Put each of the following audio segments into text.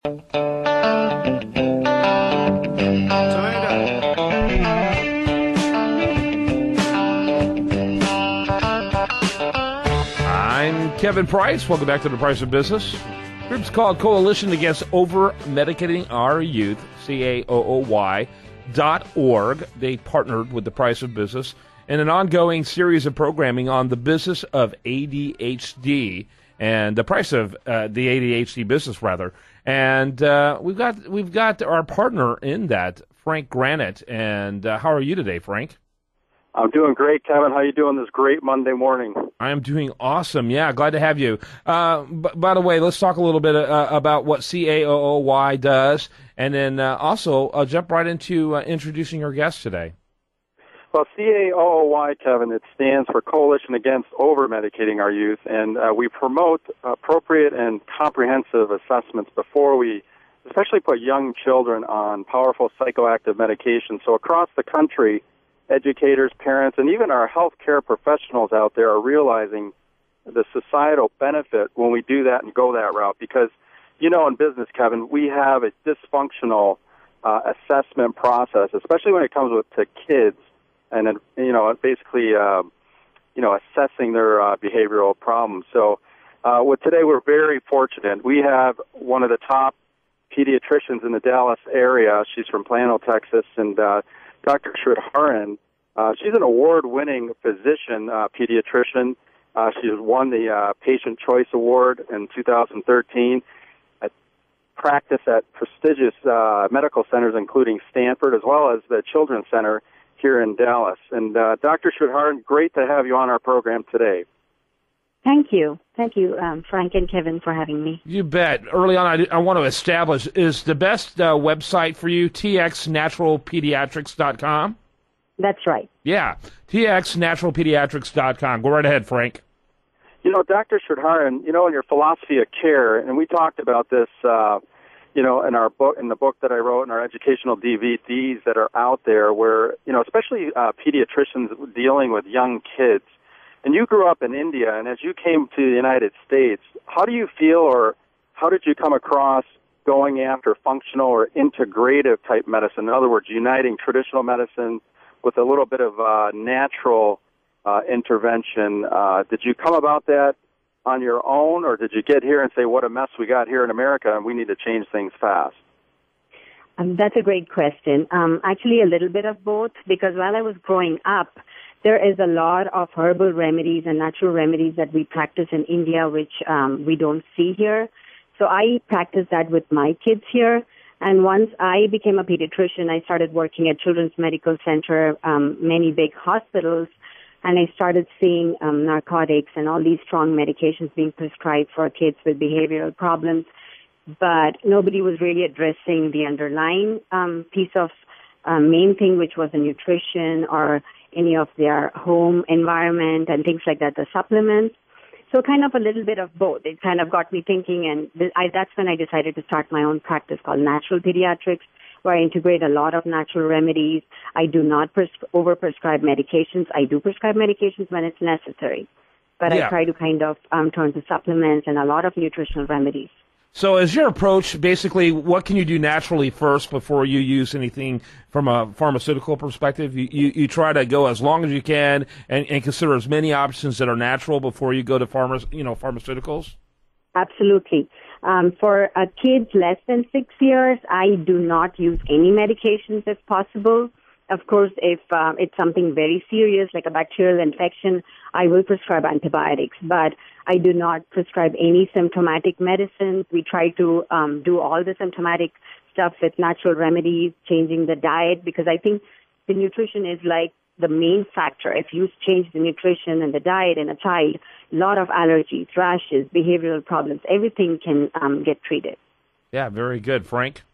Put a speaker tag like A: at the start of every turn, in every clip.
A: I'm Kevin Price. Welcome back to The Price of Business. The group's called Coalition Against Over-Medicating Our Youth, CAOOY.org. They partnered with The Price of Business in an ongoing series of programming on the business of ADHD and the price of the ADHD business, rather. And we've got our partner in that, Frank Granett. And how are you today, Frank?
B: I'm doing great, Kevin. How you doing this great Monday morning?
A: I am doing awesome. Yeah, glad to have you. By the way, let's talk a little bit about what CAOOY does, and then also jump right into introducing our guest today.
B: Well, CAOOY, Kevin, it stands for Coalition Against Over-Medicating Our Youth, and we promote appropriate and comprehensive assessments before we especially put young children on powerful psychoactive medications. So across the country, educators, parents, and even our healthcare professionals out there are realizing the societal benefit when we do that and go that route. Because, you know, in business, Kevin, we have a dysfunctional assessment process, especially when it comes to kids, and basically assessing their behavioral problems. So, with today, we're very fortunate. We have one of the top pediatricians in the Dallas area. She's from Plano, Texas, and Dr. Shridharan. She's an award-winning physician, pediatrician. She won the Patient Choice Award in 2013. Practiced at prestigious medical centers, including Stanford, as well as the Children's Center here in Dallas. And Dr. Shridharan, great to have you on our program today.
C: Thank you. Thank you, Frank and Kevin, for having me.
A: You bet. Early on, I want to establish, is the best website for you txnaturalpediatrics.com?
C: That's right.
A: Yeah, txnaturalpediatrics.com. Go right ahead, Frank.
B: You know, Dr. Shridharan, in your philosophy of care, and we talked about this, in our book, in the book that I wrote, in our educational DVDs that are out there, where, especially pediatricians dealing with young kids. And you grew up in India, and as you came to the United States, how do you feel, or how did you come across going after functional or integrative type medicine? In other words, uniting traditional medicine with a little bit of natural intervention. Did you come about that on your own, or did you get here and say, what a mess we got here in America, and we need to change things fast?
C: That's a great question. Actually, a little bit of both, because while I was growing up, there is a lot of herbal remedies and natural remedies that we practice in India, which we don't see here. So I practice that with my kids here. And once I became a pediatrician, I started working at Children's Medical Center, many big hospitals, and I started seeing narcotics and all these strong medications being prescribed for kids with behavioral problems. But nobody was really addressing the underlying piece of main thing, which was the nutrition or any of their home environment and things like that, the supplements. So kind of a little bit of both. It kind of got me thinking, and that's when I decided to start my own practice called Natural Pediatrics, where I integrate a lot of natural remedies. I do not over-prescribe medications. I do prescribe medications when it's necessary. But I try to kind of turn to supplements and a lot of nutritional remedies.
A: So is your approach basically what can you do naturally first before you use anything from a pharmaceutical perspective? You try to go as long as you can and consider as many options that are natural before you go to pharmaceuticals?
C: Absolutely. For kids less than 6 years, I do not use any medications if possible. Of course, if it's something very serious like a bacterial infection, I will prescribe antibiotics, but I do not prescribe any symptomatic medicines. We try to do all the symptomatic stuff with natural remedies, changing the diet, because I think the nutrition is like the main factor. If you change the nutrition and the diet in a child, a lot of allergies, rashes, behavioral problems, everything can get treated.
A: Yeah, very good. Frank?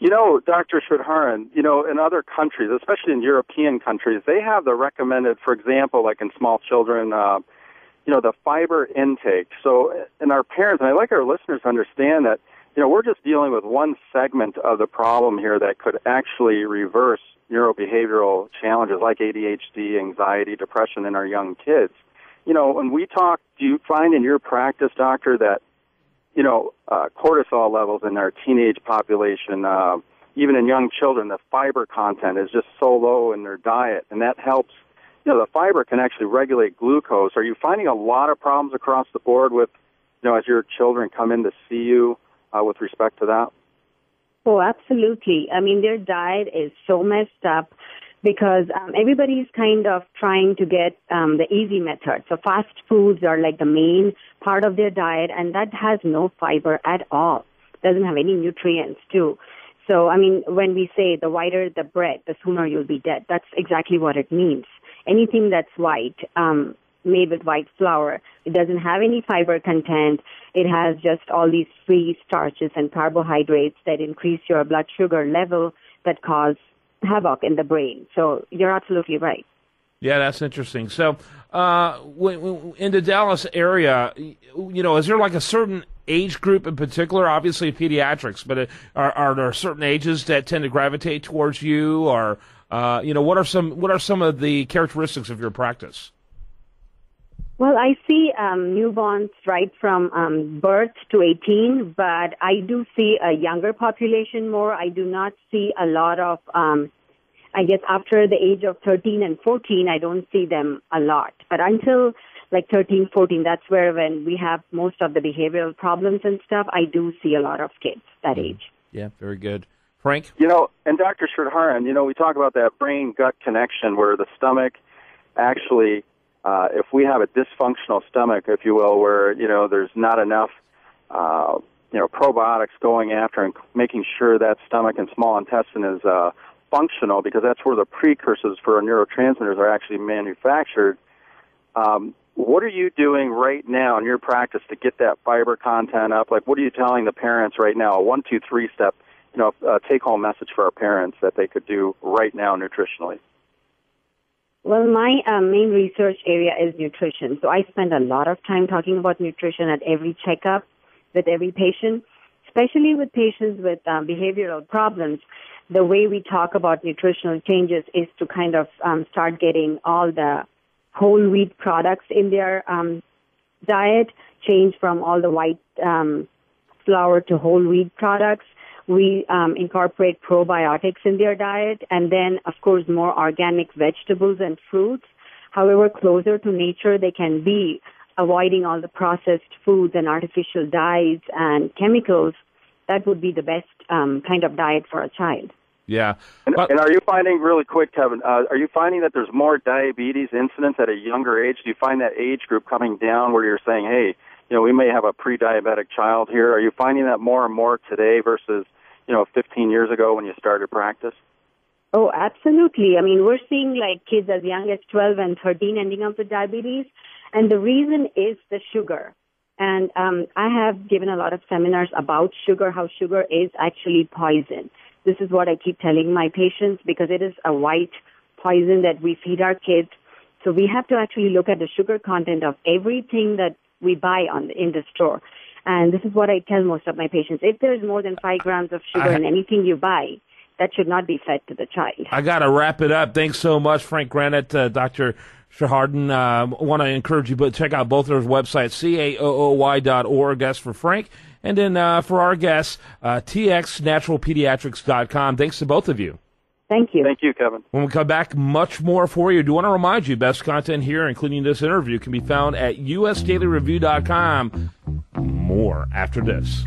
B: Dr. Shridharan, in other countries, especially in European countries, they have the recommended, for example, like in small children, the fiber intake. So, and our parents, and I'd like our listeners to understand that, we're just dealing with one segment of the problem here that could actually reverse neurobehavioral challenges like ADHD, anxiety, depression in our young kids. When we talk, do you find in your practice, doctor, that, cortisol levels in our teenage population, even in young children, the fiber content is just so low in their diet, and that helps. The fiber can actually regulate glucose. Are you finding a lot of problems across the board with, as your children come in to see you with respect to that?
C: Oh, absolutely. I mean, their diet is so messed up because everybody's kind of trying to get the easy method. So fast foods are like the main part of their diet, and that has no fiber at all. Doesn't have any nutrients, too. So, I mean, when we say the whiter the bread, the sooner you'll be dead, that's exactly what it means. Anything that's white, made with white flour, it doesn't have any fiber content. It has just all these free starches and carbohydrates that increase your blood sugar level that cause havoc in the brain. So you're absolutely right.
A: Yeah, that's interesting. So in the Dallas area, is there like a certain age group in particular? Obviously pediatrics, but are there certain ages that tend to gravitate towards you, or what are some of the characteristics of your practice?
C: Well, I see newborns right from birth to 18, but I do see a younger population more. I do not see a lot of, after the age of 13 and 14, I don't see them a lot. But until like 13, 14, that's when we have most of the behavioral problems and stuff. I do see a lot of kids that age.
A: Yeah, very good. Frank?
B: And Dr. Shridharan, we talk about that brain-gut connection where the stomach actually, if we have a dysfunctional stomach, if you will, where, there's not enough, probiotics going after and making sure that stomach and small intestine is functional, because that's where the precursors for our neurotransmitters are actually manufactured. What are you doing right now in your practice to get that fiber content up? Like, what are you telling the parents right now? A 1, 2, 3 step, take-home message for our parents that they could do right now nutritionally.
C: Well, my main research area is nutrition. So I spend a lot of time talking about nutrition at every checkup with every patient, especially with patients with behavioral problems. The way we talk about nutritional changes is to kind of start getting all the whole wheat products in their diet, change from all the white flour to whole wheat products. We incorporate probiotics in their diet, and then, of course, more organic vegetables and fruits. However closer to nature they can be, avoiding all the processed foods and artificial dyes and chemicals, that would be the best kind of diet for a child.
A: Yeah.
B: And are you finding, really quick, Kevin, are you finding that there's more diabetes incidence at a younger age? Do you find that age group coming down where you're saying, hey, we may have a pre-diabetic child here? Are you finding that more and more today versus 15 years ago when you started practice?
C: Oh, absolutely. I mean, we're seeing like kids as young as 12 and 13 ending up with diabetes, and the reason is the sugar. And I have given a lot of seminars about sugar, how sugar is actually poison. This is what I keep telling my patients, because it is a white poison that we feed our kids. So we have to actually look at the sugar content of everything that we buy in the store. And this is what I tell most of my patients. If there's more than 5 grams of sugar in anything you buy, that should not be fed to the child.
A: I got to wrap it up. Thanks so much, Frank Granett, Dr. Shridharan. I want to encourage you to check out both of those websites, CAOOY.org, that's for Frank, and then for our guests, txnaturalpediatrics.com. Thanks to both of you.
C: Thank you.
B: Thank you, Kevin.
A: When we come back, much more for you. I do want to remind you, best content here, including this interview, can be found at usdailyreview.com. More after this.